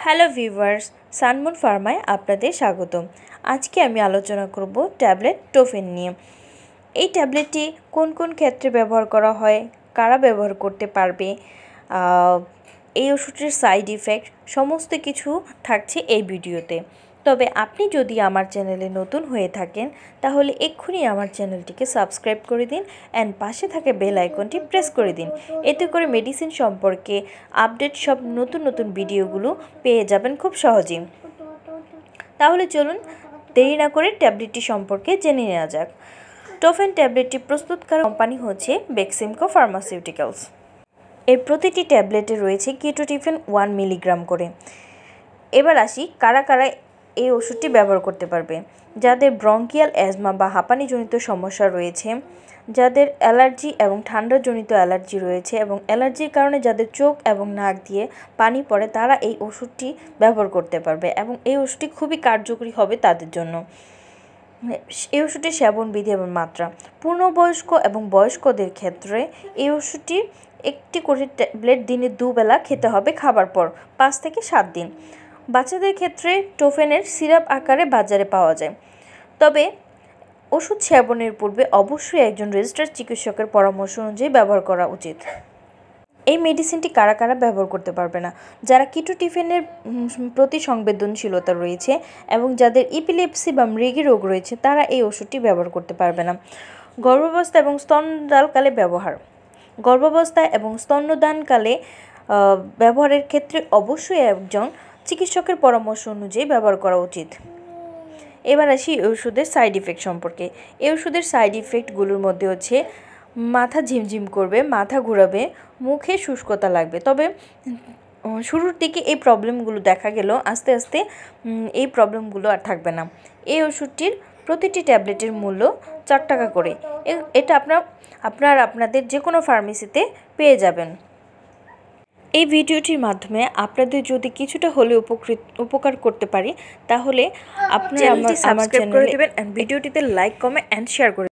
Hello viewers, Sunmoon ফার্মায় আপনাদের স্বাগত। আজকে আমি আলোচনা করব ট্যাবলেট টোফেন নিয়ে। এই ট্যাবলেটটি কোন কোন ক্ষেত্রে ব্যবহার করা হয়, কারা ব্যবহার করতে পারবে, এই ওষুধটির সাইড ইফেক্ট সমস্ত কিছু থাকছে এই ভিডিওতে। তবে আপনি যদি আমার চ্যানেলে নতুন হয়ে থাকেন তাহলে এক্ষুনি আমার চ্যানেলটিকে সাবস্ক্রাইব করে দিন অ্যান্ড পাশে থাকা বেল আইকনটি প্রেস করে দিন। এতে করে মেডিসিন সম্পর্কে আপডেট সব নতুন নতুন ভিডিওগুলো পেয়ে যাবেন খুব সহজেই। তাহলে চলুন দেরি না করে ট্যাবলেটটি সম্পর্কে জেনে নেওয়া যাক। টোফেন ট্যাবলেটটি প্রস্তুতকারক কোম্পানি হচ্ছে বেক্সিমকো ফার্মাসিউটিক্যালস। এর প্রতিটি ট্যাবলেটে রয়েছে কিটোটিফেন 1 মিলিগ্রাম করে। এবার আসি কারা কারা এই ওষুধটি ব্যবহার করতে পারবে। যাদের ব্রঙ্কিয়াল অ্যাজমা বা হাঁপানিজনিত সমস্যা রয়েছে, যাদের অ্যালার্জি এবং ঠান্ডাজনিত অ্যালার্জি রয়েছে এবং অ্যালার্জির কারণে যাদের চোখ এবং নাক দিয়ে পানি পড়ে, তারা এই ওষুধটি ব্যবহার করতে পারবে এবং এই ওষুধটি খুবই কার্যকরী হবে তাদের জন্য। এই ওষুধটির সেবনবিধি এবং মাত্রা। পূর্ণবয়স্ক এবং বয়স্কদের ক্ষেত্রে এই ওষুধটি একটি করে ট্যাবলেট দিনে 2 বেলা খেতে হবে খাবার পর 5 থেকে 7 দিন। বাচ্চাদের ক্ষেত্রে টোফেনের সিরাপ আকারে বাজারে পাওয়া যায়। তবে ওষুধ সেবনের পূর্বে অবশ্যই একজন রেজিস্টার্ড চিকিৎসকের পরামর্শ অনুযায়ী ব্যবহার করা উচিত। এই মেডিসিনটি কারা কারা ব্যবহার করতে পারবে না? যারা কিটোটিফেনের প্রতি সংবেদনশীলতা রয়েছে এবং যাদের ইপিলেপসি বা মৃগী রোগ রয়েছে, তারা এই ওষুধটি ব্যবহার করতে পারবে না। গর্ভাবস্থা এবং স্তন্যদানকালে ব্যবহার। গর্ভাবস্থা এবং স্তন্যদানকালে ব্যবহারের ক্ষেত্রে অবশ্যই একজন চিকিৎসকের পরামর্শ অনুযায়ী ব্যবহার করা উচিত। এবার আসি এই ওষুধের সাইড ইফেক্ট সম্পর্কে। এই ওষুধের সাইড ইফেক্টগুলোর মধ্যে হচ্ছে মাথা ঝিমঝিম করবে, মাথা ঘোরাবে, মুখে শুষ্কতা লাগবে। তবে শুরুর দিকে এই প্রবলেমগুলো দেখা গেলেও আস্তে আস্তে এই প্রবলেমগুলো আর থাকবে না। এই ওষুধটির প্রতিটি ট্যাবলেটের মূল্য 4 টাকা করে। এটা আপনাদের যে কোনো ফার্মেসিতে পেয়ে যাবেন। এই ভিডিওটির মাধ্যমে আপনাদের যদি কিছুটা হলে উপকার করতে পারি, তাহলে আপনারা আমার চ্যানেলটি সাবস্ক্রাইব করে দেবেন, ভিডিওটিতে লাইক, কমেন্ট অ্যান্ড শেয়ার করে